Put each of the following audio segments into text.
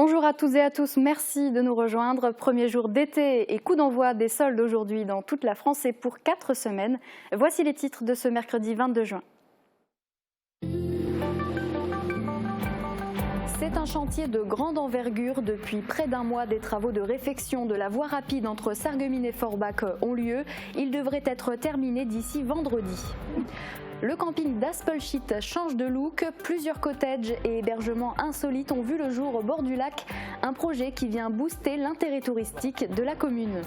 Bonjour à toutes et à tous, merci de nous rejoindre. Premier jour d'été et coup d'envoi des soldes aujourd'hui dans toute la France et pour 4 semaines. Voici les titres de ce mercredi 22 juin. C'est un chantier de grande envergure. Depuis près d'un mois, des travaux de réfection de la voie rapide entre Sarreguemines et Forbach ont lieu. Ils devraient être terminés d'ici vendredi. Le camping d'Aspelshit change de look. Plusieurs cottages et hébergements insolites ont vu le jour au bord du lac. Un projet qui vient booster l'intérêt touristique de la commune.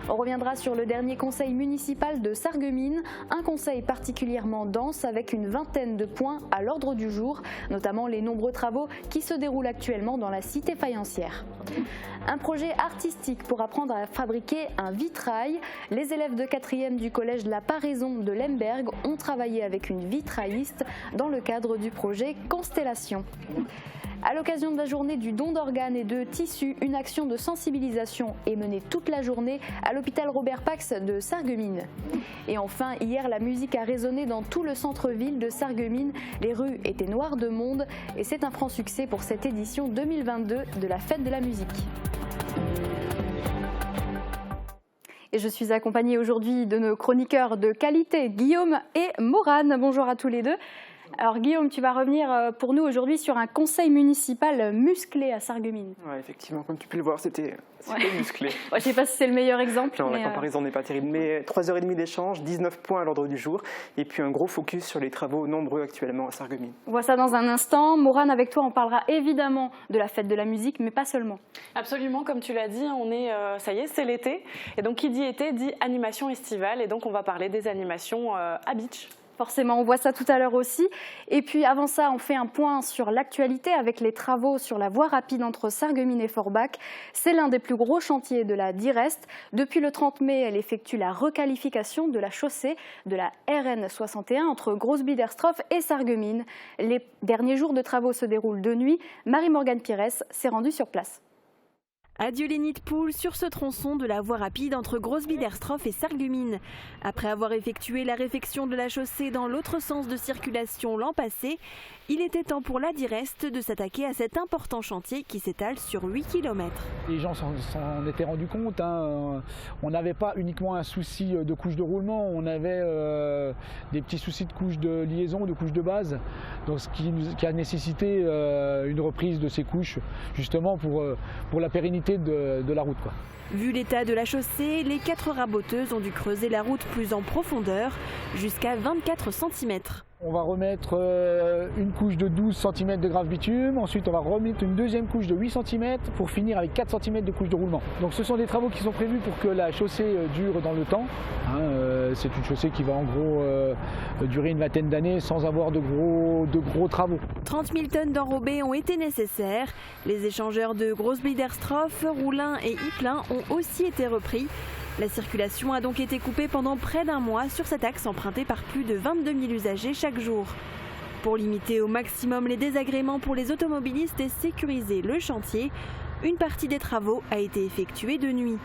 On reviendra sur le dernier conseil municipal de Sarreguemines. Un conseil particulièrement dense avec une vingtaine de points à l'ordre du jour, notamment les nombreux travaux qui se déroulent actuellement dans la cité faïencière. Un projet artistique pour apprendre à fabriquer un vitrail. Les élèves de 4e du collège de la Paraison de Lemberg ont travaillé avec une vitrailliste dans le cadre du projet Constellation. À l'occasion de la journée du don d'organes et de tissus, une action de sensibilisation est menée toute la journée à l'hôpital Robert Pax de Sarreguemines. Et enfin, hier, la musique a résonné dans tout le centre-ville de Sarreguemines. Les rues étaient noires de monde et c'est un franc succès pour cette édition 2022 de la Fête de la musique. Et je suis accompagnée aujourd'hui de nos chroniqueurs de qualité, Guillaume et Morane. Bonjour à tous les deux. Alors Guillaume, tu vas revenir pour nous aujourd'hui sur un conseil municipal musclé à Sarreguemines. Oui, effectivement, comme tu peux le voir, c'était musclé. Je ne sais pas si c'est le meilleur exemple. Non, la comparaison n'est pas terrible, mais 3h30 d'échange, 19 points à l'ordre du jour, et puis un gros focus sur les travaux nombreux actuellement à Sarreguemines. On voit ça dans un instant. Morane, avec toi, on parlera évidemment de la fête de la musique, mais pas seulement. Absolument, comme tu l'as dit, ça y est, c'est l'été. Et donc qui dit été dit animation estivale, et donc on va parler des animations à Beach. Forcément, on voit ça tout à l'heure aussi. Et puis avant ça, on fait un point sur l'actualité avec les travaux sur la voie rapide entre Sarreguemines et Forbach. C'est l'un des plus gros chantiers de la DIREST. Depuis le 30 mai, elle effectue la requalification de la chaussée de la RN 61 entre Grosse-Biederstroff et Sarreguemines. Les derniers jours de travaux se déroulent de nuit. Marie-Morgane Pires s'est rendue sur place. Adieu les nids de poules sur ce tronçon de la voie rapide entre Grosse-Biederstroff et Sarreguemines. Après avoir effectué la réfection de la chaussée dans l'autre sens de circulation l'an passé, il était temps pour la DIREST de s'attaquer à cet important chantier qui s'étale sur 8 km. Les gens s'en étaient rendus compte, on n'avait pas uniquement un souci de couche de roulement, on avait des petits soucis de couche de liaison, de couche de base, donc ce qui a nécessité une reprise de ces couches justement pour la pérennité de la route, quoi. Vu l'état de la chaussée, les 4 raboteuses ont dû creuser la route plus en profondeur, jusqu'à 24 cm. On va remettre une couche de 12 cm de grave bitume, ensuite on va remettre une deuxième couche de 8 cm pour finir avec 4 cm de couche de roulement. Donc ce sont des travaux qui sont prévus pour que la chaussée dure dans le temps. C'est une chaussée qui va en gros durer une vingtaine d'années sans avoir de gros travaux. 30 000 tonnes d'enrobés ont été nécessaires. Les échangeurs de Grosse-Biederstroff, Roulin et Ypelin ont aussi été repris. La circulation a donc été coupée pendant près d'un mois sur cet axe emprunté par plus de 22 000 usagers chaque jour. Pour limiter au maximum les désagréments pour les automobilistes et sécuriser le chantier, une partie des travaux a été effectuée de nuit.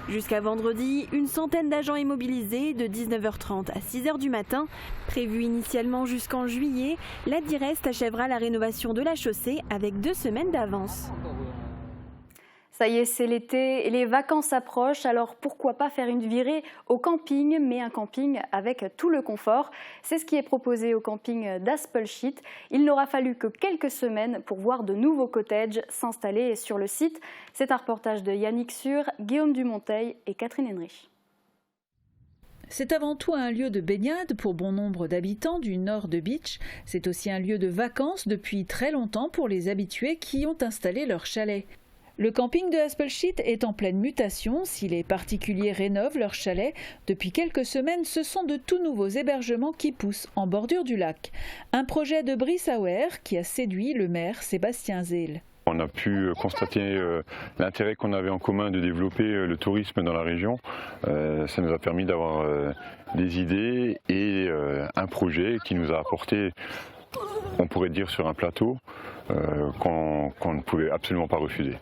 Jusqu'à vendredi, une centaine d'agents est mobilisée de 19h30 à 6h du matin. Prévu initialement jusqu'en juillet, la DIREST achèvera la rénovation de la chaussée avec 2 semaines d'avance. Ça y est, c'est l'été et les vacances approchent, alors pourquoi pas faire une virée au camping, mais un camping avec tout le confort. C'est ce qui est proposé au camping d'Aspelshit. Il n'aura fallu que quelques semaines pour voir de nouveaux cottages s'installer sur le site. C'est un reportage de Yannick Sur, Guillaume Dumonteil et Catherine Henrich. C'est avant tout un lieu de baignade pour bon nombre d'habitants du nord de Beach. C'est aussi un lieu de vacances depuis très longtemps pour les habitués qui ont installé leur chalet. Le camping de Aspelshit est en pleine mutation. Si les particuliers rénovent leur chalet, depuis quelques semaines, ce sont de tout nouveaux hébergements qui poussent en bordure du lac. Un projet de Brissauer qui a séduit le maire Sébastien Zeel. On a pu constater l'intérêt qu'on avait en commun de développer le tourisme dans la région. Ça nous a permis d'avoir des idées et un projet qui nous a apporté, on pourrait dire, sur un plateau qu'on ne pouvait absolument pas refuser.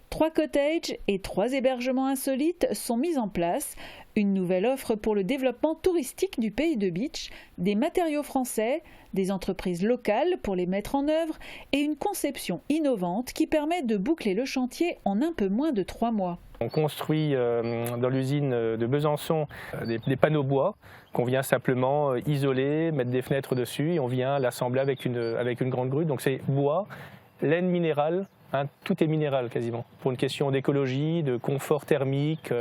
3 cottages et 3 hébergements insolites sont mis en place. Une nouvelle offre pour le développement touristique du pays de Bitche, des matériaux français, des entreprises locales pour les mettre en œuvre et une conception innovante qui permet de boucler le chantier en un peu moins de 3 mois. On construit dans l'usine de Besançon des panneaux bois qu'on vient simplement isoler, mettre des fenêtres dessus et on vient l'assembler avec une grande grue. Donc c'est bois, laine minérale, hein, tout est minéral quasiment, pour une question d'écologie, de confort thermique,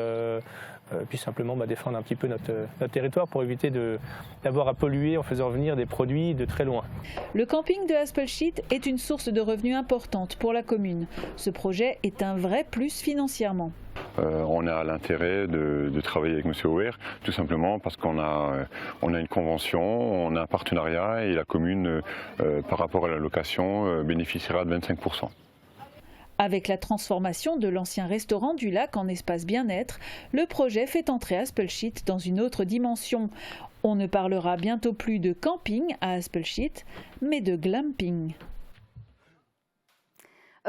puis simplement défendre un petit peu notre territoire pour éviter d'avoir à polluer en faisant venir des produits de très loin. Le camping de Haspelstedt est une source de revenus importante pour la commune. Ce projet est un vrai plus financièrement. On a l'intérêt de travailler avec M. Auer, tout simplement parce qu'on a une convention, on a un partenariat et la commune, par rapport à la location, bénéficiera de 25%. Avec la transformation de l'ancien restaurant du lac en espace bien-être, le projet fait entrer Haspelstedt dans une autre dimension. On ne parlera bientôt plus de camping à Haspelstedt, mais de glamping.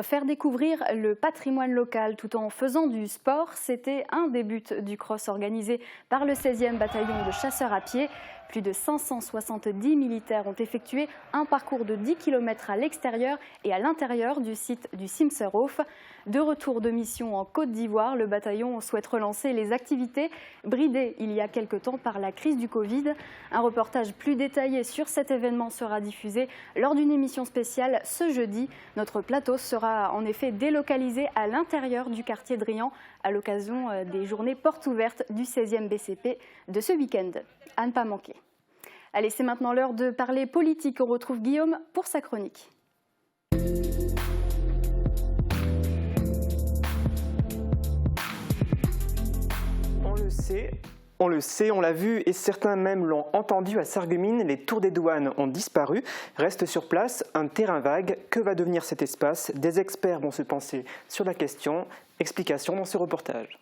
Faire découvrir le patrimoine local tout en faisant du sport, c'était un des buts du cross organisé par le 16e bataillon de chasseurs à pied. Plus de 570 militaires ont effectué un parcours de 10 km à l'extérieur et à l'intérieur du site du Simserhof. De retour de mission en Côte d'Ivoire, le bataillon souhaite relancer les activités bridées il y a quelque temps par la crise du Covid. Un reportage plus détaillé sur cet événement sera diffusé lors d'une émission spéciale ce jeudi. Notre plateau sera en effet délocalisé à l'intérieur du quartier de Drian à l'occasion des journées portes ouvertes du 16e BCP de ce week-end. À ne pas manquer. Allez, c'est maintenant l'heure de parler politique. On retrouve Guillaume pour sa chronique. On le sait, on l'a vu et certains même l'ont entendu à Sarreguemines, les tours des douanes ont disparu. Reste sur place un terrain vague. Que va devenir cet espace? Des experts vont se pencher sur la question. Explication dans ce reportage.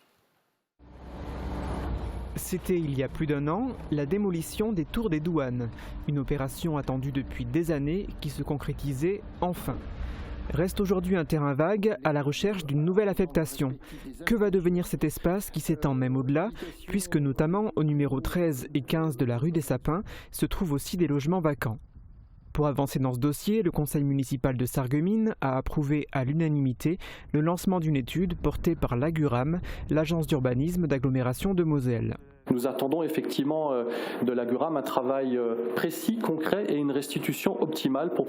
C'était il y a plus d'1 an, la démolition des tours des douanes. Une opération attendue depuis des années qui se concrétisait enfin. Reste aujourd'hui un terrain vague à la recherche d'une nouvelle affectation. Que va devenir cet espace qui s'étend même au-delà, puisque notamment au numéro 13 et 15 de la rue des Sapins se trouvent aussi des logements vacants. Pour avancer dans ce dossier, le conseil municipal de Sarreguemines a approuvé à l'unanimité le lancement d'une étude portée par l'Aguram, l'agence d'urbanisme d'agglomération de Moselle. Nous attendons effectivement de l'Aguram un travail précis, concret et une restitution optimale pour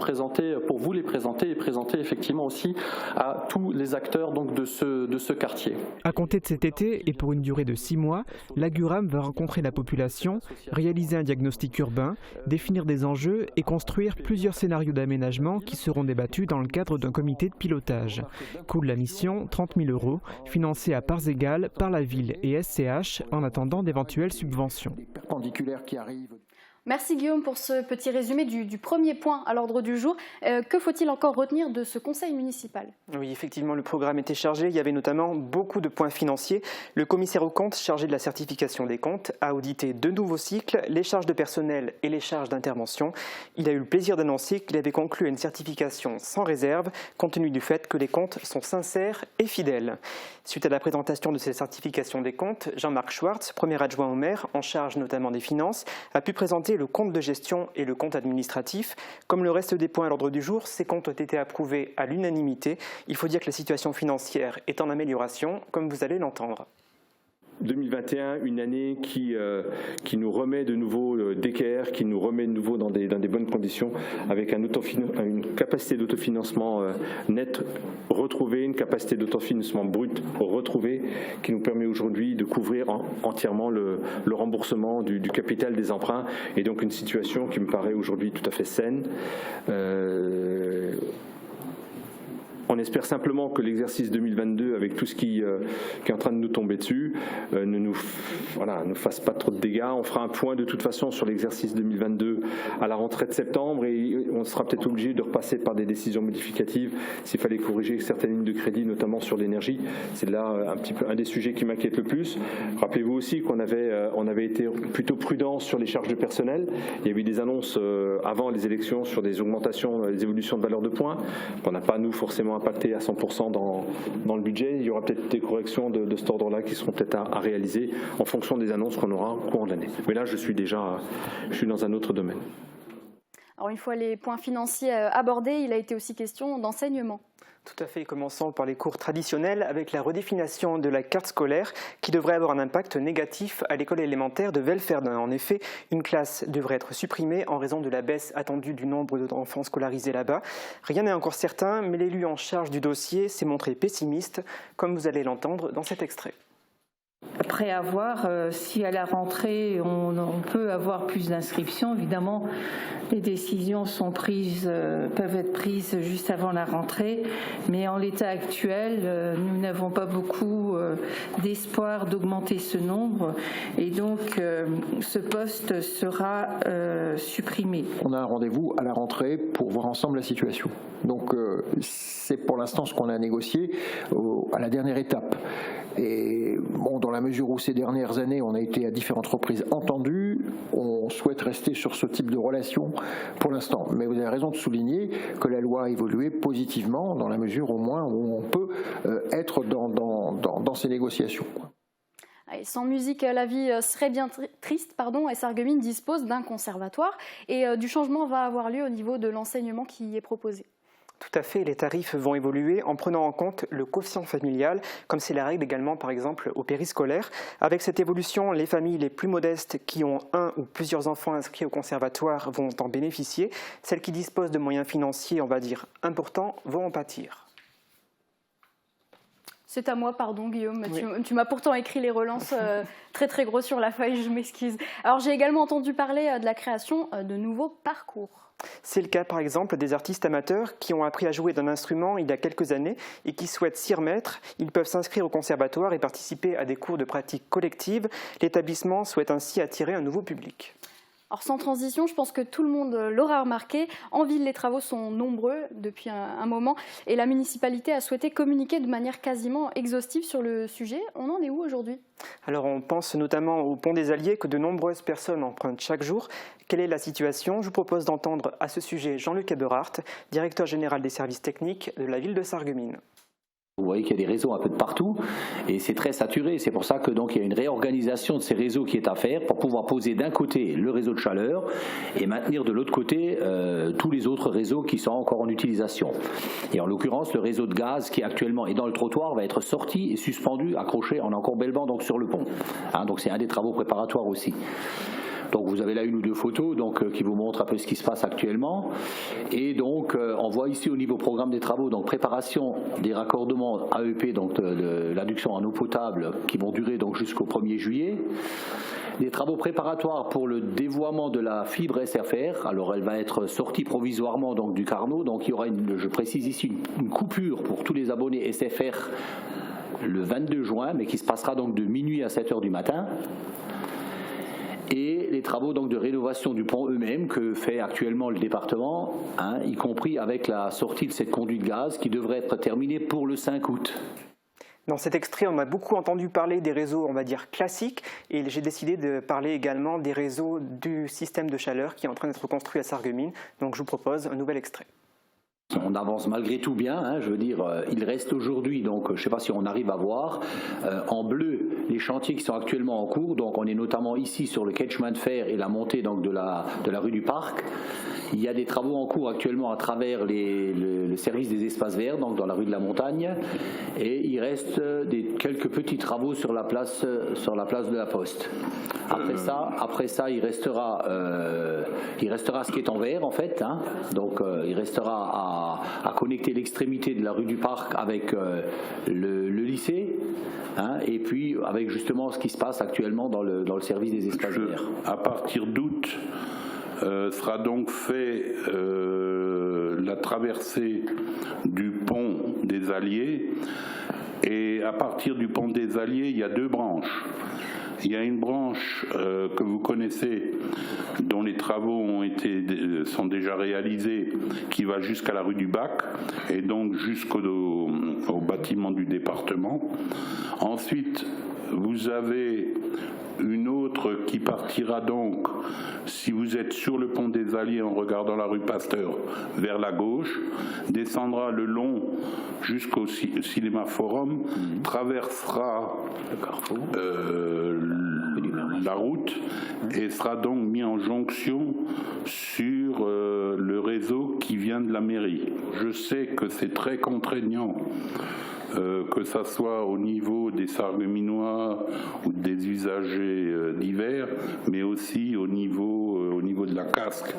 vous les présenter et présenter effectivement aussi à tous les acteurs donc de ce quartier. À compter de cet été et pour une durée de 6 mois, l'Aguram va rencontrer la population, réaliser un diagnostic urbain, définir des enjeux et construire plusieurs scénarios d'aménagement qui seront débattus dans le cadre d'un comité de pilotage. Coût de la mission, 30 000 €, financé à parts égales par la ville et SCH en attendant d'éventuelles subventions. Merci Guillaume pour ce petit résumé du premier point à l'ordre du jour. Que faut-il encore retenir de ce conseil municipal? Oui, effectivement, le programme était chargé. Il y avait notamment beaucoup de points financiers. Le commissaire aux comptes, chargé de la certification des comptes, a audité 2 nouveaux cycles, les charges de personnel et les charges d'intervention. Il a eu le plaisir d'annoncer qu'il avait conclu à une certification sans réserve, compte tenu du fait que les comptes sont sincères et fidèles. Suite à la présentation de ces certifications des comptes, Jean-Marc Schwartz, premier adjoint au maire, en charge notamment des finances, a pu présenter le compte de gestion et le compte administratif. Comme le reste des points à l'ordre du jour, ces comptes ont été approuvés à l'unanimité. Il faut dire que la situation financière est en amélioration, comme vous allez l'entendre. 2021, une année qui nous remet de nouveau d'équerre, qui nous remet de nouveau dans des bonnes conditions, avec une capacité d'autofinancement nette retrouvée, une capacité d'autofinancement brut retrouvée, qui nous permet aujourd'hui de couvrir entièrement le remboursement du capital des emprunts, et donc une situation qui me paraît aujourd'hui tout à fait saine. On espère simplement que l'exercice 2022, avec tout ce qui est en train de nous tomber dessus, ne nous fasse pas trop de dégâts. On fera un point de toute façon sur l'exercice 2022 à la rentrée de septembre et on sera peut-être obligé de repasser par des décisions modificatives s'il fallait corriger certaines lignes de crédit, notamment sur l'énergie. C'est là un des sujets qui m'inquiète le plus. Rappelez-vous aussi qu'on avait été plutôt prudent sur les charges de personnel. Il y a eu des annonces avant les élections sur des augmentations, des évolutions de valeur de points qu'on n'a pas nous forcément impacté à 100% dans le budget. Il y aura peut-être des corrections de cet ordre-là qui seront peut-être à réaliser en fonction des annonces qu'on aura au cours de l'année. Mais là, je suis dans un autre domaine. Alors une fois les points financiers abordés, il a été aussi question d'enseignement. Tout à fait, commençons par les cours traditionnels avec la redéfinition de la carte scolaire qui devrait avoir un impact négatif à l'école élémentaire de Velferdin. En effet, une classe devrait être supprimée en raison de la baisse attendue du nombre d'enfants scolarisés là-bas. Rien n'est encore certain, mais l'élu en charge du dossier s'est montré pessimiste, comme vous allez l'entendre dans cet extrait. Après avoir, si à la rentrée on peut avoir plus d'inscriptions, évidemment les décisions peuvent être prises juste avant la rentrée, mais en l'état actuel, nous n'avons pas beaucoup d'espoir d'augmenter ce nombre et donc ce poste sera supprimé. On a un rendez-vous à la rentrée pour voir ensemble la situation. Donc c'est pour l'instant ce qu'on a négocié à la dernière étape. Et bon, dans la mesure où ces dernières années, on a été à différentes reprises entendus, on souhaite rester sur ce type de relation pour l'instant. Mais vous avez raison de souligner que la loi a évolué positivement dans la mesure au moins où on peut être dans ces négociations. Allez, sans musique, la vie serait bien triste, et Sarreguemines dispose d'un conservatoire et du changement va avoir lieu au niveau de l'enseignement qui y est proposé. Tout à fait, les tarifs vont évoluer en prenant en compte le quotient familial, comme c'est la règle également par exemple au périscolaire. Avec cette évolution, les familles les plus modestes qui ont un ou plusieurs enfants inscrits au conservatoire vont en bénéficier. Celles qui disposent de moyens financiers, on va dire, importants, vont en pâtir. C'est à moi, pardon Guillaume, oui. Tu m'as pourtant écrit les relances très très gros sur la feuille, je m'excuse. Alors j'ai également entendu parler de la création de nouveaux parcours. C'est le cas par exemple des artistes amateurs qui ont appris à jouer d'un instrument il y a quelques années et qui souhaitent s'y remettre. Ils peuvent s'inscrire au conservatoire et participer à des cours de pratique collective. L'établissement souhaite ainsi attirer un nouveau public. Alors sans transition, je pense que tout le monde l'aura remarqué, en ville les travaux sont nombreux depuis un moment et la municipalité a souhaité communiquer de manière quasiment exhaustive sur le sujet. On en est où aujourd'hui ? Alors on pense notamment au pont des Alliés que de nombreuses personnes empruntent chaque jour. Quelle est la situation ? Je vous propose d'entendre à ce sujet Jean-Luc Eberhardt, directeur général des services techniques de la ville de Sarreguemines. Vous voyez qu'il y a des réseaux un peu de partout et c'est très saturé. C'est pour ça que donc il y a une réorganisation de ces réseaux qui est à faire pour pouvoir poser d'un côté le réseau de chaleur et maintenir de l'autre côté tous les autres réseaux qui sont encore en utilisation. Et en l'occurrence, le réseau de gaz qui actuellement est dans le trottoir va être sorti et suspendu, accroché en encorbellement donc sur le pont. Donc c'est un des travaux préparatoires aussi. Donc vous avez là une ou deux photos qui vous montrent un peu ce qui se passe actuellement. Et donc on voit ici au niveau programme des travaux, donc préparation des raccordements AEP, donc de l'adduction en eau potable qui vont durer donc jusqu'au 1er juillet. Des travaux préparatoires pour le dévoiement de la fibre SFR. Alors elle va être sortie provisoirement donc du Carnot. Donc il y aura, je précise ici, une coupure pour tous les abonnés SFR le 22 juin, mais qui se passera donc de minuit à 7h du matin. Et les travaux donc de rénovation du pont eux-mêmes que fait actuellement le département, y compris avec la sortie de cette conduite gaz qui devrait être terminée pour le 5 août. Dans cet extrait, on a beaucoup entendu parler des réseaux, on va dire, classiques, et j'ai décidé de parler également des réseaux du système de chaleur qui est en train d'être construit à Sarreguemines. Donc je vous propose un nouvel extrait. On avance malgré tout bien, je veux dire, il reste aujourd'hui, donc je ne sais pas si on arrive à voir, en bleu les chantiers qui sont actuellement en cours, donc on est notamment ici sur le quai de chemin de fer et la montée donc de la rue du Parc. Il y a des travaux en cours actuellement à travers le service des espaces verts, donc dans la rue de la Montagne, et il reste quelques petits travaux sur la place de la Poste. Après ça, il restera ce qui est en vert en fait, donc il restera à connecter l'extrémité de la rue du Parc avec le lycée, et puis avec justement ce qui se passe actuellement dans le service des espaces verts. À partir d'août, sera donc fait la traversée du pont des Alliés, et à partir du pont des Alliés, il y a deux branches. Il y a une branche que vous connaissez, dont les travaux sont déjà réalisés, qui va jusqu'à la rue du Bac et donc jusqu'au bâtiment du département. Ensuite, vous avez une autre qui partira donc, si vous êtes sur le pont des Alliés en regardant la rue Pasteur, vers la gauche, descendra le long jusqu'au Cinéma Forum, traversera la route et sera donc mis en jonction sur le réseau qui vient de la mairie. Je sais que c'est très contraignant, que ça soit au niveau des Sarregueminois ou des usagers divers, mais aussi au niveau de la casque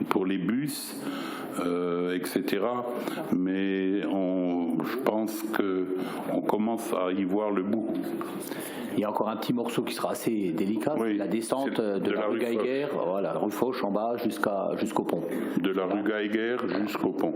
pour les bus, etc. Mais je pense qu'on commence à y voir le bout. Il y a encore un petit morceau qui sera assez délicat, oui, la descente de la rue Geiger, voilà, rue Foch en bas jusqu'au pont. De la rue Geiger jusqu'au pont.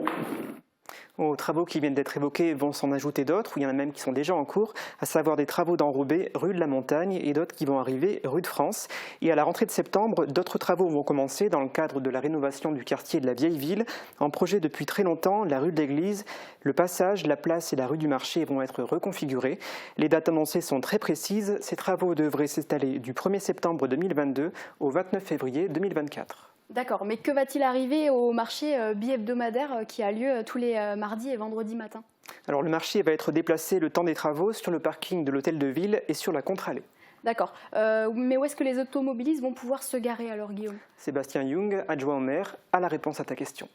Aux travaux qui viennent d'être évoqués vont s'en ajouter d'autres, où il y en a même qui sont déjà en cours, à savoir des travaux d'enrobés rue de la Montagne et d'autres qui vont arriver rue de France. Et à la rentrée de septembre, d'autres travaux vont commencer dans le cadre de la rénovation du quartier de la Vieille Ville. En projet depuis très longtemps, la rue de l'Église, le passage, la place et la rue du Marché vont être reconfigurés. Les dates annoncées sont très précises. Ces travaux devraient s'installer du 1er septembre 2022 au 29 février 2024. D'accord, mais que va-t-il arriver au marché bi-hebdomadaire qui a lieu tous les mardis et vendredis matin? Alors le marché va être déplacé le temps des travaux sur le parking de l'hôtel de ville et sur la contre-allée. D'accord, mais où est-ce que les automobilistes vont pouvoir se garer alors, Guillaume? Sébastien Young, adjoint au maire, a la réponse à ta question.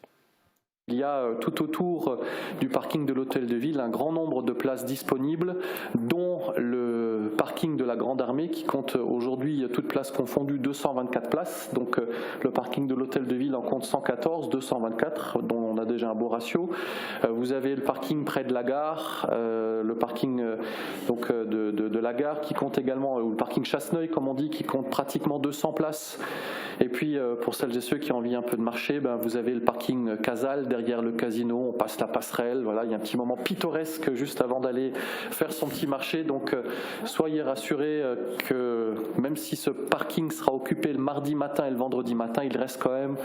Il y a tout autour du parking de l'hôtel de ville un grand nombre de places disponibles, dont le parking de la Grande Armée qui compte aujourd'hui, toutes places confondues, 224 places. Donc le parking de l'hôtel de ville en compte 114, 224, dont on a déjà un beau ratio. Vous avez le parking près de la gare, le parking de la gare qui compte également, ou le parking Chasseneuil comme on dit, qui compte pratiquement 200 places. Et puis pour celles et ceux qui ont envie un peu de marcher, vous avez le parking Casal derrière le casino, on passe la passerelle, voilà, il y a un petit moment pittoresque juste avant d'aller faire son petit marché. Donc soyez rassurés que même si ce parking sera occupé le mardi matin et le vendredi matin, il reste quand même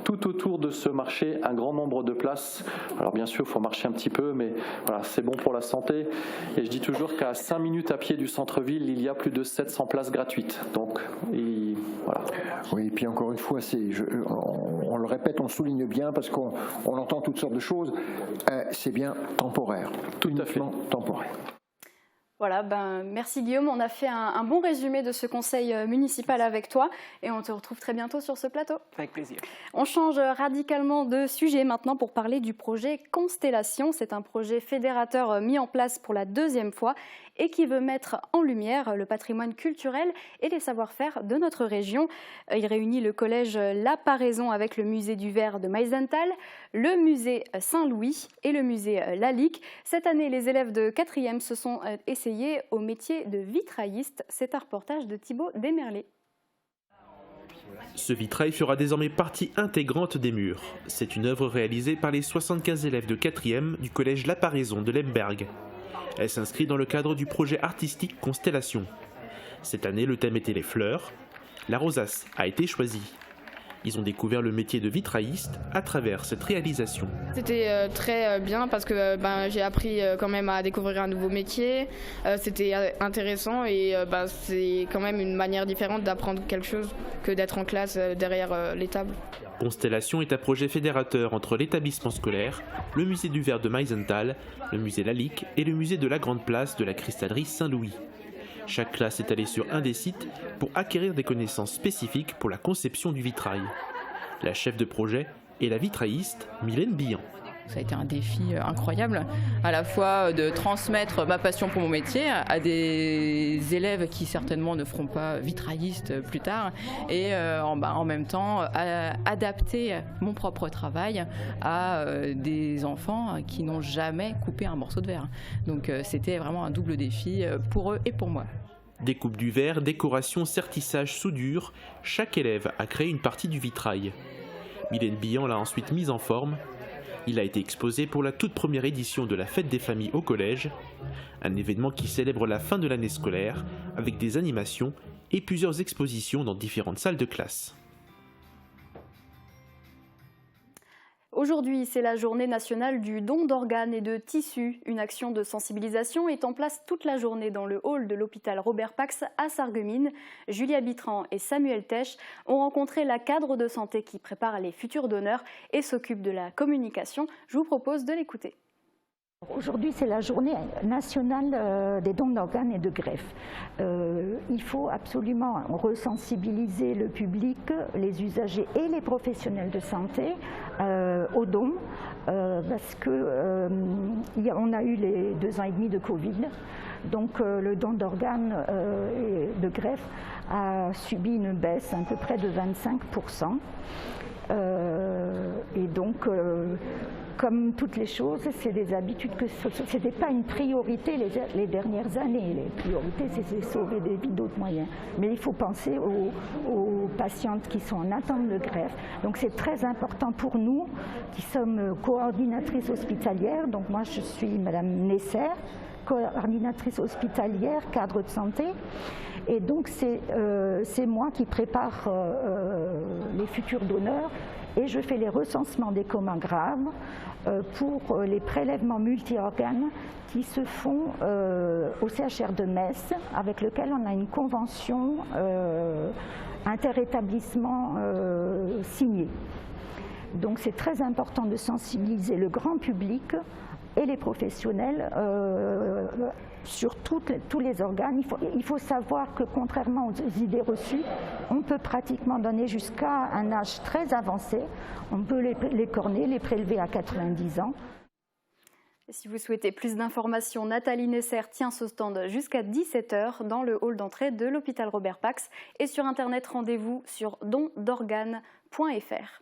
tout autour de ce marché un grand nombre de places. Alors bien sûr, il faut marcher un petit peu, mais voilà, c'est bon pour la santé. Et je dis toujours qu'à 5 minutes à pied du centre-ville, il y a plus de 700 places gratuites. Donc voilà. Oui, et puis encore une fois, on le répète, on le souligne bien parce qu'on entend toutes sortes de choses. C'est bien temporaire. Tout à fait temporaire. Voilà, merci Guillaume, on a fait un bon résumé de ce conseil municipal avec toi et on te retrouve très bientôt sur ce plateau. Avec plaisir. On change radicalement de sujet maintenant pour parler du projet Constellation. C'est un projet fédérateur mis en place pour la 2e fois et qui veut mettre en lumière le patrimoine culturel et les savoir-faire de notre région. Il réunit le collège La Paraison avec le musée du verre de Meisenthal, le musée Saint-Louis et le musée Lalique. Cette année, les élèves de 4e se sont essayés au métier de vitrailliste. C'est un reportage de Thibaut Desmerlet. Ce vitrail fera désormais partie intégrante des murs. C'est une œuvre réalisée par les 75 élèves de 4e du collège La Paraison de Lemberg. Elle s'inscrit dans le cadre du projet artistique Constellation. Cette année, le thème était les fleurs. La rosace a été choisie. Ils ont découvert le métier de vitrailliste à travers cette réalisation. C'était très bien parce que j'ai appris quand même à découvrir un nouveau métier. C'était intéressant et c'est quand même une manière différente d'apprendre quelque chose que d'être en classe derrière les tables. Constellation est un projet fédérateur entre l'établissement scolaire, le musée du verre de Meisenthal, le musée Lalique et le musée de la Grande Place de la cristallerie Saint-Louis. Chaque classe est allée sur un des sites pour acquérir des connaissances spécifiques pour la conception du vitrail. La chef de projet est la vitrailliste Mylène Billan. Ça a été un défi incroyable, à la fois de transmettre ma passion pour mon métier à des élèves qui certainement ne feront pas vitrailliste plus tard et en même temps adapter mon propre travail à des enfants qui n'ont jamais coupé un morceau de verre. Donc c'était vraiment un double défi pour eux et pour moi. Découpe du verre, décoration, sertissage, soudure, chaque élève a créé une partie du vitrail. Mylène Billan l'a ensuite mise en forme. Il a été exposé pour la toute première édition de la Fête des familles au collège, un événement qui célèbre la fin de l'année scolaire avec des animations et plusieurs expositions dans différentes salles de classe. Aujourd'hui, c'est la journée nationale du don d'organes et de tissus. Une action de sensibilisation est en place toute la journée dans le hall de l'hôpital Robert Pax à Sarreguemines. Julia Bitran et Samuel Tesch ont rencontré la cadre de santé qui prépare les futurs donneurs et s'occupe de la communication. Je vous propose de l'écouter. Aujourd'hui, c'est la journée nationale des dons d'organes et de greffes. Il faut absolument resensibiliser le public, les usagers et les professionnels de santé aux dons, parce qu'on a eu les 2 ans et demi de Covid. Donc le don d'organes et de greffes a subi une baisse à peu près de 25%. Et donc, comme toutes les choses, c'est des habitudes que ce n'était pas une priorité les dernières années. Les priorités, c'est de sauver des vies d'autres moyens. Mais il faut penser aux patientes qui sont en attente de greffe. Donc c'est très important pour nous, qui sommes coordinatrices hospitalières. Donc moi, je suis Madame Nesser, coordinatrice hospitalière, cadre de santé. Et donc c'est moi qui prépare les futurs donneurs et je fais les recensements des comas graves pour les prélèvements multi-organes qui se font au CHR de Metz, avec lequel on a une convention interétablissement signée. Donc c'est très important de sensibiliser le grand public et les professionnels sur tous les organes. Il faut savoir que contrairement aux idées reçues, on peut pratiquement donner jusqu'à un âge très avancé. On peut les corner, les prélever à 90 ans. Et si vous souhaitez plus d'informations, Nathalie Nesser tient ce stand jusqu'à 17 h dans le hall d'entrée de l'hôpital Robert Pax. Et sur internet, rendez-vous sur dondorganes.fr.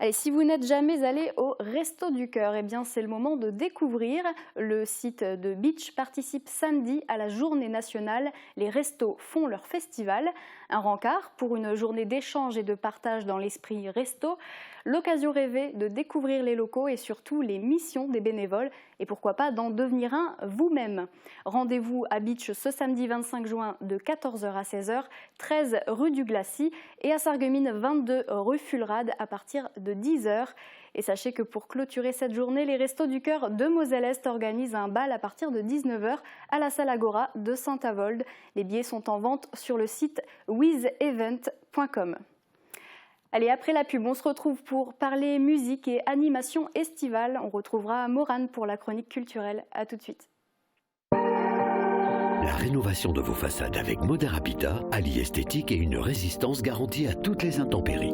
Allez, si vous n'êtes jamais allé au Resto du Cœur, eh bien c'est le moment de découvrir. Le site de Beach participe samedi à la journée nationale. Les restos font leur festival. Un rencard pour une journée d'échange et de partage dans l'esprit resto. L'occasion rêvée de découvrir les locaux et surtout les missions des bénévoles. Et pourquoi pas d'en devenir un vous-même. Rendez-vous à Beach ce samedi 25 juin de 14 h à 16 h, 13 rue du Glacis et à Sarreguemines 22 rue Fulrade à partir de 10 h. Et sachez que pour clôturer cette journée, les Restos du Cœur de Moselle-Est organisent un bal à partir de 19 h à la salle Agora de Saint-Avold. Les billets sont en vente sur le site wizevent.com. Allez, après la pub, on se retrouve pour parler musique et animation estivale. On retrouvera Morane pour la chronique culturelle. A tout de suite. La rénovation de vos façades avec Modern Habitat allie esthétique et une résistance garantie à toutes les intempéries.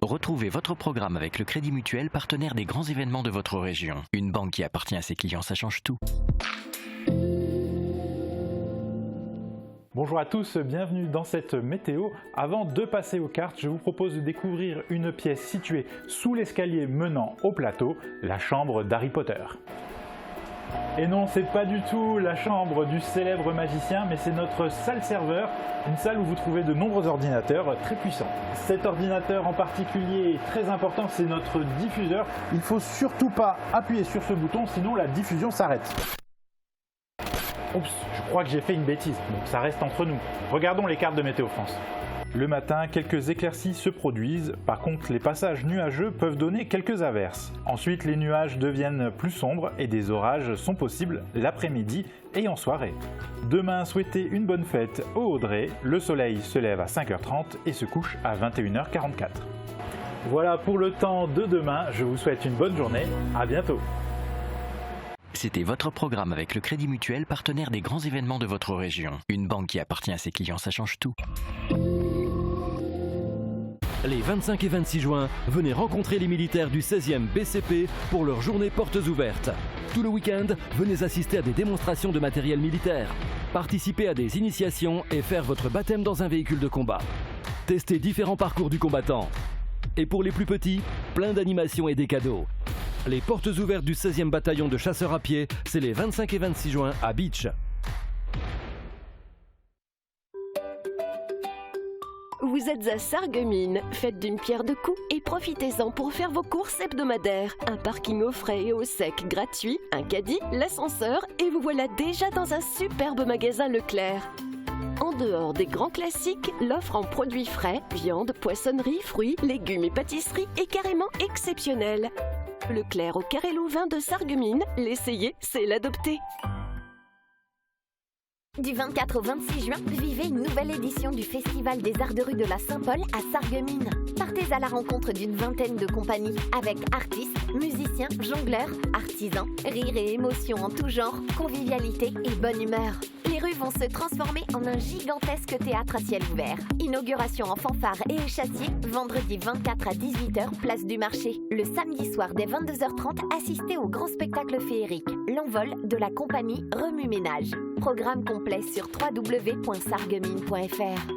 Retrouvez votre programme avec le Crédit Mutuel, partenaire des grands événements de votre région. Une banque qui appartient à ses clients, ça change tout. Bonjour à tous, bienvenue dans cette météo. Avant de passer aux cartes, je vous propose de découvrir une pièce située sous l'escalier menant au plateau, la chambre d'Harry Potter. Et non, c'est pas du tout la chambre du célèbre magicien, mais c'est notre salle serveur, une salle où vous trouvez de nombreux ordinateurs très puissants. Cet ordinateur en particulier est très important, c'est notre diffuseur. Il ne faut surtout pas appuyer sur ce bouton, sinon la diffusion s'arrête. Oups, je crois que j'ai fait une bêtise, donc ça reste entre nous. Regardons les cartes de Météo France. Le matin, quelques éclaircies se produisent. Par contre, les passages nuageux peuvent donner quelques averses. Ensuite, les nuages deviennent plus sombres et des orages sont possibles l'après-midi et en soirée. Demain, souhaitez une bonne fête au Audrey. Le soleil se lève à 5 h 30 et se couche à 21 h 44. Voilà pour le temps de demain. Je vous souhaite une bonne journée. À bientôt. C'était votre programme avec le Crédit Mutuel, partenaire des grands événements de votre région. Une banque qui appartient à ses clients, ça change tout. Les 25 et 26 juin, venez rencontrer les militaires du 16e BCP pour leur journée portes ouvertes. Tout le week-end, venez assister à des démonstrations de matériel militaire, participer à des initiations et faire votre baptême dans un véhicule de combat. Testez différents parcours du combattant. Et pour les plus petits, plein d'animations et des cadeaux. Les portes ouvertes du 16e bataillon de chasseurs à pied, c'est les 25 et 26 juin à Beach. Vous êtes à Sarreguemines, faites d'une pierre deux coups et profitez-en pour faire vos courses hebdomadaires. Un parking au frais et au sec gratuit, un caddie, l'ascenseur et vous voilà déjà dans un superbe magasin Leclerc. En dehors des grands classiques, l'offre en produits frais, viande, poissonnerie, fruits, légumes et pâtisseries est carrément exceptionnelle. Leclerc au Carré Louvain de Sarreguemines, l'essayer, c'est l'adopter. Du 24 au 26 juin, vivez une nouvelle édition du Festival des Arts de rue de la Saint-Paul à Sarreguemines. Partez à la rencontre d'une vingtaine de compagnies avec artistes, musiciens, jongleurs, artisans, rires et émotions en tout genre, convivialité et bonne humeur. Les rues vont se transformer en un gigantesque théâtre à ciel ouvert. Inauguration en fanfare et échassier, vendredi 24 à 18h, place du marché. Le samedi soir dès 22h30, assistez au grand spectacle féerique, l'envol de la compagnie Remue Ménage. Programme complet sur www.sarreguemines.fr.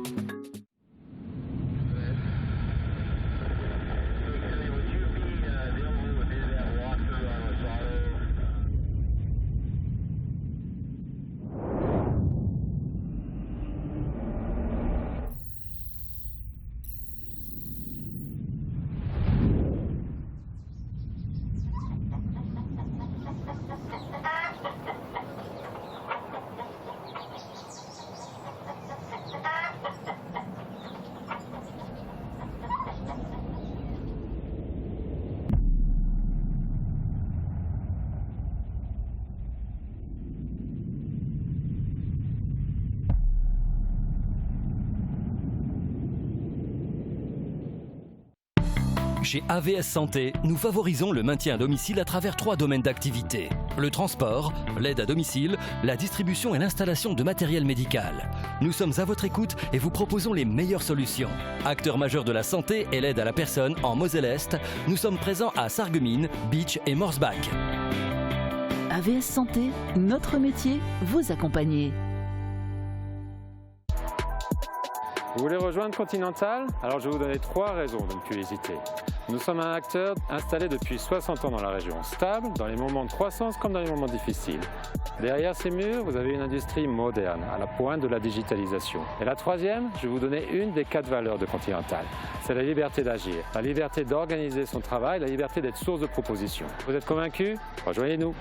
Chez AVS Santé, nous favorisons le maintien à domicile à travers 3 domaines d'activité. Le transport, l'aide à domicile, la distribution et l'installation de matériel médical. Nous sommes à votre écoute et vous proposons les meilleures solutions. Acteur majeur de la santé et l'aide à la personne en Moselle-Est, nous sommes présents à Sarreguemines, Beach et Morsbach. AVS Santé, notre métier, vous accompagner. Vous voulez rejoindre Continental? Alors je vais vous donner 3 raisons de ne plus hésiter. Nous sommes un acteur installé depuis 60 ans dans la région, stable dans les moments de croissance comme dans les moments difficiles. Derrière ces murs, vous avez une industrie moderne, à la pointe de la digitalisation. Et la 3e, je vais vous donner une des 4 valeurs de Continental. C'est la liberté d'agir, la liberté d'organiser son travail, la liberté d'être source de propositions. Vous êtes convaincus? Rejoignez-nous.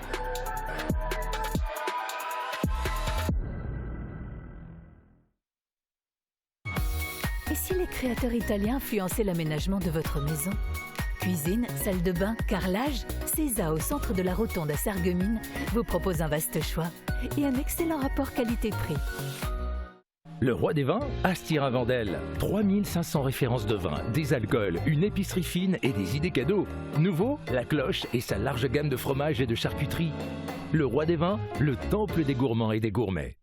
Et si les créateurs italiens influençaient l'aménagement de votre maison? Cuisine, salle de bain, carrelage, Cesa au centre de la Rotonde à Sarreguemines vous propose un vaste choix et un excellent rapport qualité-prix. Le Roi des Vins, Astira-Vendel. 3500 références de vin, des alcools, une épicerie fine et des idées cadeaux. Nouveau, la cloche et sa large gamme de fromages et de charcuterie. Le Roi des Vins, le temple des gourmands et des gourmets.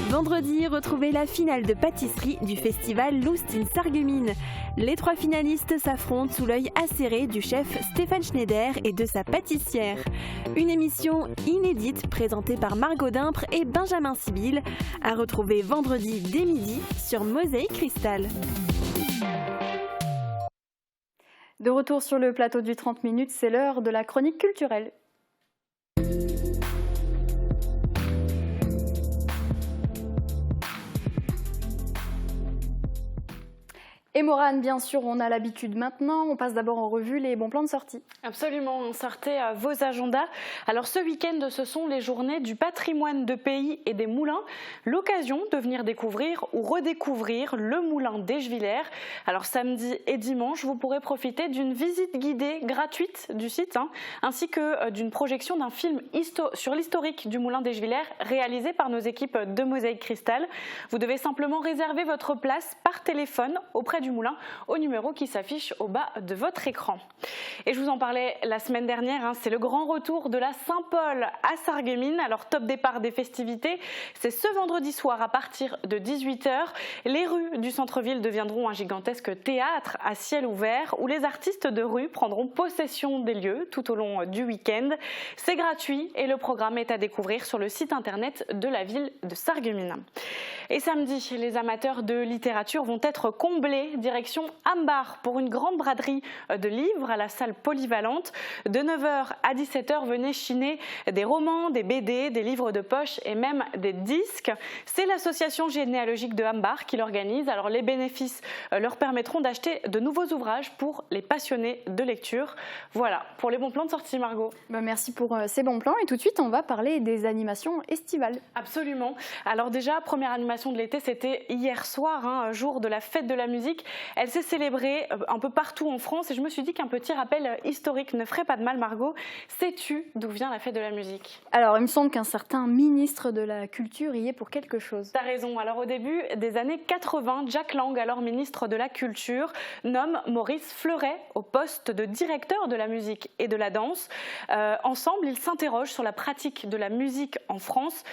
Vendredi, retrouvez la finale de pâtisserie du festival Loustin Sarreguemines. Les 3 finalistes s'affrontent sous l'œil acéré du chef Stéphane Schneider et de sa pâtissière. Une émission inédite présentée par Margot Dimpre et Benjamin Sibyl, à retrouver vendredi dès midi sur Mosaïque Cristal. De retour sur le plateau du 30 minutes, c'est l'heure de la chronique culturelle. Et Morane, bien sûr, on a l'habitude maintenant. On passe d'abord en revue les bons plans de sortie. Absolument, on sortait vos agendas. Alors ce week-end, ce sont les journées du patrimoine de pays et des moulins. L'occasion de venir découvrir ou redécouvrir le moulin d'Eschviller. Alors samedi et dimanche, vous pourrez profiter d'une visite guidée gratuite du site, ainsi que d'une projection d'un film sur l'historique du moulin d'Eschviller réalisé par nos équipes de Mosaïque Cristal. Vous devez simplement réserver votre place par téléphone auprès du moulin au numéro qui s'affiche au bas de votre écran. Et je vous en parlais la semaine dernière, c'est le grand retour de la Saint-Paul à Sarreguemines. Alors top départ des festivités, c'est ce vendredi soir à partir de 18h. Les rues du centre-ville deviendront un gigantesque théâtre à ciel ouvert où les artistes de rue prendront possession des lieux tout au long du week-end. C'est gratuit et le programme est à découvrir sur le site internet de la ville de Sarreguemines. Et samedi, les amateurs de littérature vont être comblés direction Ambar pour une grande braderie de livres à la salle polyvalente. De 9h à 17h, venez chiner des romans, des BD, des livres de poche et même des disques. C'est l'association généalogique de Ambar qui l'organise. Alors les bénéfices leur permettront d'acheter de nouveaux ouvrages pour les passionnés de lecture. Voilà pour les bons plans de sortie, Margot. Merci pour ces bons plans et tout de suite on va parler des animations estivales. Absolument. Alors déjà, première animation de l'été, c'était hier soir, jour de la fête de la musique. Elle s'est célébrée un peu partout en France et je me suis dit qu'un petit rappel historique ne ferait pas de mal, Margot. Sais-tu d'où vient la fête de la musique? Alors il me semble qu'un certain ministre de la Culture y est pour quelque chose. T'as raison. Alors au début des années 80, Jack Lang, alors ministre de la Culture, nomme Maurice Fleuret au poste de directeur de la musique et de la danse. Ensemble, ils s'interrogent sur la pratique de la musique en France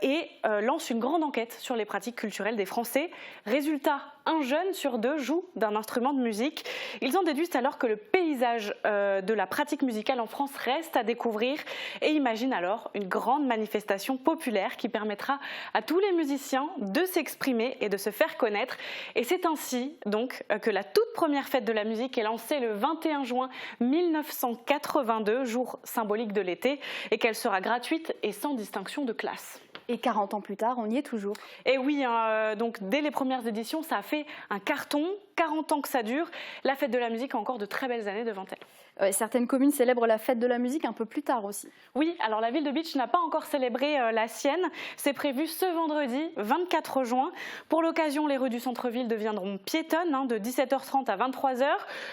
et lance une grande enquête sur les pratiques culturelles des Français. Résultat, un jeune sur deux joue d'un instrument de musique. Ils en déduisent alors que le paysage de la pratique musicale en France reste à découvrir et imaginent alors une grande manifestation populaire qui permettra à tous les musiciens de s'exprimer et de se faire connaître. Et c'est ainsi donc que la toute première fête de la musique est lancée le 21 juin 1982, jour symbolique de l'été, et qu'elle sera gratuite et sans distinction de classe. Et 40 ans plus tard, on y est toujours. Et oui, donc dès les premières éditions, ça a fait un carton. 40 ans que ça dure. La fête de la musique a encore de très belles années devant elle. Certaines communes célèbrent la fête de la musique un peu plus tard aussi. Oui, alors la ville de Bitche n'a pas encore célébré la sienne. C'est prévu ce vendredi 24 juin. Pour l'occasion, les rues du centre-ville deviendront piétonnes de 17h30 à 23h.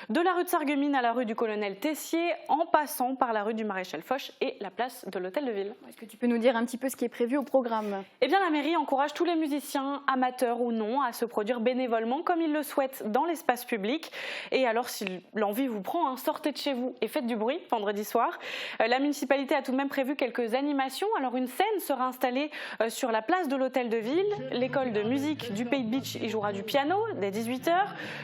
De la rue de Sarreguemines à la rue du Colonel Tessier, en passant par la rue du Maréchal Foch et la place de l'Hôtel de Ville. Est-ce que tu peux nous dire un petit peu ce qui est prévu au programme? Eh bien, la mairie encourage tous les musiciens, amateurs ou non, à se produire bénévolement comme ils le souhaitent dans l'espace public. Et alors, si l'envie vous prend, sortez de chez vous et faites du bruit vendredi soir. La municipalité a tout de même prévu quelques animations. Alors, une scène sera installée sur la place de l'Hôtel de Ville. L'école de musique du Pays de Bitche y jouera du piano dès 18h.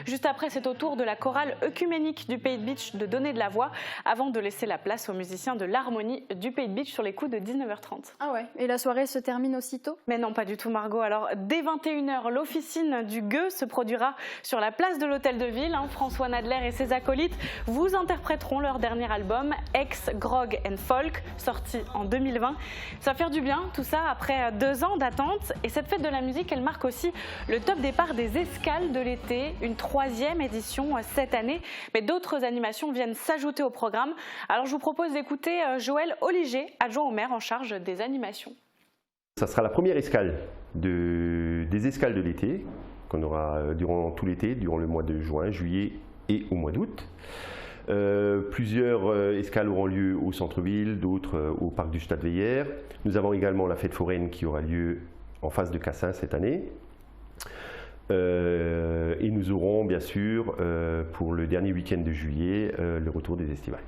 Juste après, c'est au tour de la chorale œcuménique du Pays de Bitche de donner de la voix avant de laisser la place aux musiciens de l'harmonie du Pays de Bitche sur les coups de 19h30. Ah ouais, et la soirée se termine aussitôt? Mais non, pas du tout, Margot. Alors, dès 21h, l'officine du Gueux se produira sur la place de l'Hôtel de Ville. François Nadler et ses acolytes vous interpréteront leur dernier album, Ex, Grog and Folk, sorti en 2020. Ça va faire du bien, tout ça, après 2 ans d'attente. Et cette fête de la musique, elle marque aussi le top départ des escales de l'été, une 3e édition cette année. Mais d'autres animations viennent s'ajouter au programme. Alors, je vous propose d'écouter Joël Oliger, adjoint au maire en charge des animations. Ça sera la première escale des escales de l'été qu'on aura durant tout l'été, durant le mois de juin, juillet et au mois d'août. Plusieurs escales auront lieu au centre-ville, d'autres au parc du Stadtweyer. Nous avons également la fête foraine qui aura lieu en face de Cassin cette année. Et nous aurons bien sûr, pour le dernier week-end de juillet, le retour des estivales.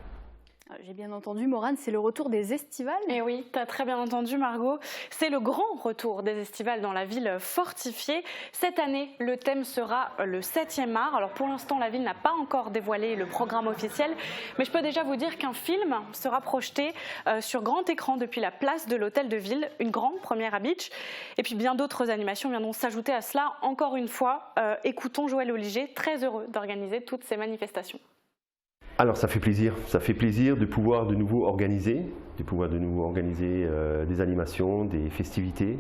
J'ai bien entendu, Morane, c'est le retour des estivales? Eh oui, tu as très bien entendu, Margot. C'est le grand retour des estivales dans la ville fortifiée. Cette année, le thème sera le 7e art. Alors pour l'instant, la ville n'a pas encore dévoilé le programme officiel, mais je peux déjà vous dire qu'un film sera projeté sur grand écran depuis la place de l'Hôtel de Ville, une grande première à Bitche. Et puis bien d'autres animations viendront s'ajouter à cela. Encore une fois, écoutons Joël Oliger, très heureux d'organiser toutes ces manifestations. Alors ça fait plaisir de pouvoir de nouveau organiser, des animations, des festivités.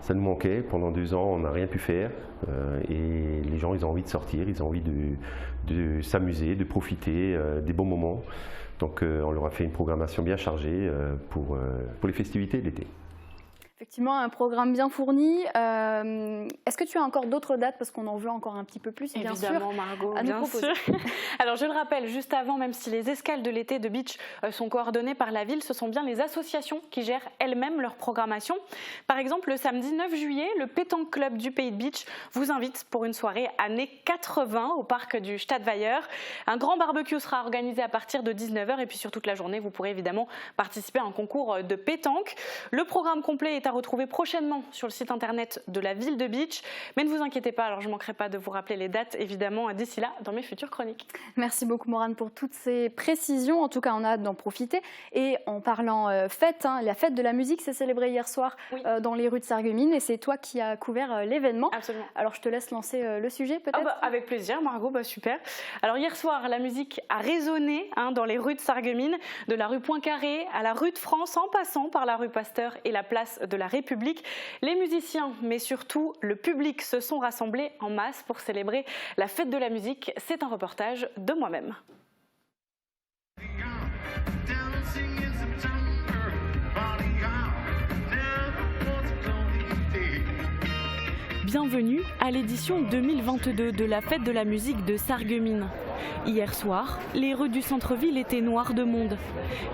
Ça nous manquait, pendant 2 ans on n'a rien pu faire et les gens ils ont envie de sortir, ils ont envie de s'amuser, de profiter des bons moments. Donc on leur a fait une programmation bien chargée pour les festivités de l'été. Effectivement, un programme bien fourni. Est-ce que tu as encore d'autres dates, parce qu'on en veut encore un petit peu plus, bien sûr, Margot, à nous bien proposer. sûr. Alors je le rappelle, juste avant, même si les escales de l'été de Bitche sont coordonnées par la ville, ce sont bien les associations qui gèrent elles-mêmes leur programmation. Par exemple, le samedi 9 juillet, le Pétanque Club du Pays de Bitche vous invite pour une soirée années 80 au parc du Stadtweyer. Un grand barbecue sera organisé à partir de 19h et puis sur toute la journée, vous pourrez évidemment participer à un concours de pétanque. Le programme complet est est à retrouver prochainement sur le site internet de la ville de Beach. Mais ne vous inquiétez pas, alors je ne manquerai pas de vous rappeler les dates, évidemment, d'ici là, dans mes futures chroniques. Merci beaucoup, Morane, pour toutes ces précisions. En tout cas, on a hâte d'en profiter. Et en parlant fête, la fête de la musique s'est célébrée hier soir dans les rues de Sarreguemines. Et c'est toi qui as couvert l'événement. Absolument. Alors, je te laisse lancer le sujet, peut-être. Avec plaisir, Margot, super. Alors, hier soir, la musique a résonné dans les rues de Sarreguemines, de la rue Poincaré à la rue de France, en passant par la rue Pasteur et la place de la République. Les musiciens, mais surtout le public, se sont rassemblés en masse pour célébrer la fête de la musique. C'est un reportage de moi-même. Bienvenue à l'édition 2022 de la fête de la musique de Sarreguemines. Hier soir, les rues du centre-ville étaient noires de monde.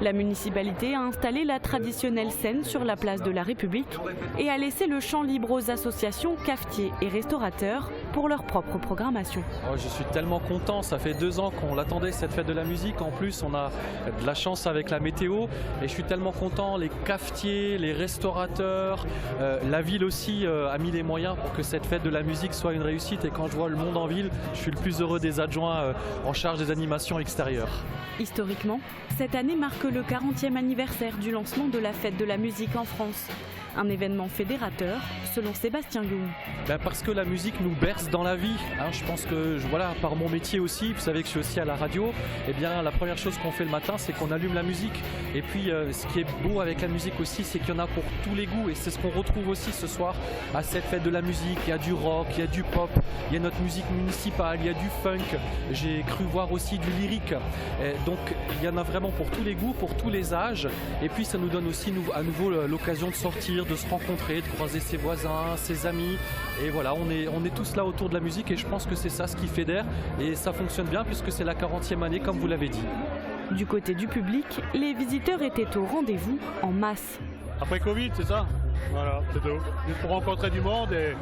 La municipalité a installé la traditionnelle scène sur la place de la République et a laissé le champ libre aux associations, cafetiers et restaurateurs pour leur propre programmation. Je suis tellement content, ça fait 2 ans qu'on l'attendait cette fête de la musique. En plus, on a de la chance avec la météo et je suis tellement content. Les cafetiers, les restaurateurs, la ville aussi a mis les moyens pour que cette fête de la musique soit une réussite. Et quand je vois le monde en ville, je suis le plus heureux des adjoints en charge des animations extérieures. Historiquement, cette année marque le 40e anniversaire du lancement de la fête de la musique en France. Un événement fédérateur, selon Sébastien Young. Parce que la musique nous berce dans la vie. Je pense que, par mon métier aussi, vous savez que je suis aussi à la radio, la première chose qu'on fait le matin, c'est qu'on allume la musique. Et puis, ce qui est beau avec la musique aussi, c'est qu'il y en a pour tous les goûts. Et c'est ce qu'on retrouve aussi ce soir à cette fête de la musique. Il y a du rock, il y a du pop, il y a notre musique municipale, il y a du funk. J'ai cru voir aussi du lyrique. Donc, il y en a vraiment pour tous les goûts, pour tous les âges. Et puis, ça nous donne aussi à nouveau l'occasion de sortir, de se rencontrer, de croiser ses voisins, ses amis. Et voilà, on est tous là autour de la musique et je pense que c'est ça ce qui fédère. Et ça fonctionne bien puisque c'est la 40e année, comme vous l'avez dit. Du côté du public, les visiteurs étaient au rendez-vous en masse. Après Covid, c'est ça. Voilà, c'est tout. Juste pour rencontrer du monde et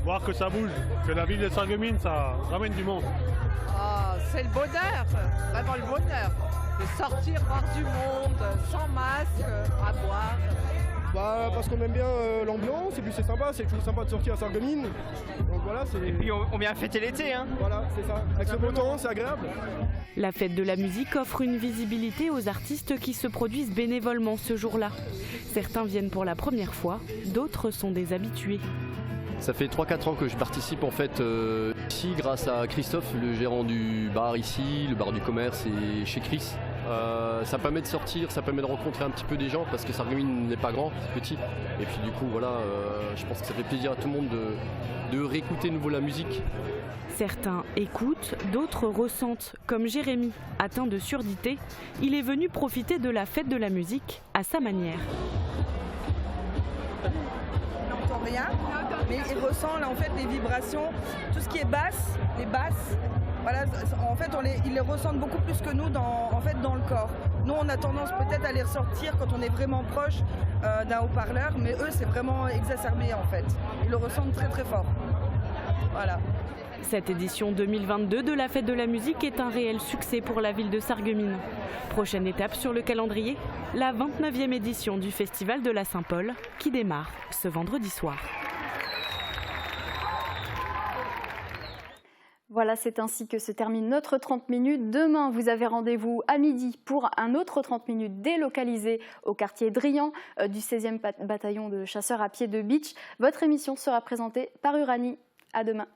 voir que ça bouge, que la ville de Sarreguemines, ça ramène du monde. C'est le bonheur, vraiment le bonheur. De sortir, voir du monde, sans masque, à boire. Parce qu'on aime bien l'ambiance et puis c'est sympa, c'est toujours sympa de sortir à Sarreguemines. Donc voilà, et puis on vient fêter l'été. Voilà, c'est ça. Avec ce beau temps, c'est agréable. La fête de la musique offre une visibilité aux artistes qui se produisent bénévolement ce jour-là. Certains viennent pour la première fois, d'autres sont des habitués. Ça fait 3-4 ans que je participe en fait ici grâce à Christophe, le gérant du bar ici, le bar du commerce et chez Chris. Ça permet de sortir, ça permet de rencontrer un petit peu des gens parce que Sarreguemines n'est pas grand, c'est petit. Et puis du coup voilà, je pense que ça fait plaisir à tout le monde de réécouter de nouveau la musique. Certains écoutent, d'autres ressentent. Comme Jérémy, atteint de surdité, il est venu profiter de la fête de la musique à sa manière. Rien, mais il ressent là en fait les vibrations, tout ce qui est basse, les basses. Voilà, en fait ils les ressentent beaucoup plus que nous dans le corps. Nous on a tendance peut-être à les ressortir quand on est vraiment proche d'un haut-parleur, mais eux c'est vraiment exacerbé en fait. Ils le ressentent très très fort. Voilà. Cette édition 2022 de la fête de la musique est un réel succès pour la ville de Sarreguemines. Prochaine étape sur le calendrier, la 29e édition du Festival de la Saint-Paul qui démarre ce vendredi soir. Voilà, c'est ainsi que se termine notre 30 minutes. Demain, vous avez rendez-vous à midi pour un autre 30 minutes délocalisé au quartier Drian du 16e bataillon de chasseurs à pied de Beach. Votre émission sera présentée par Uranie. À demain.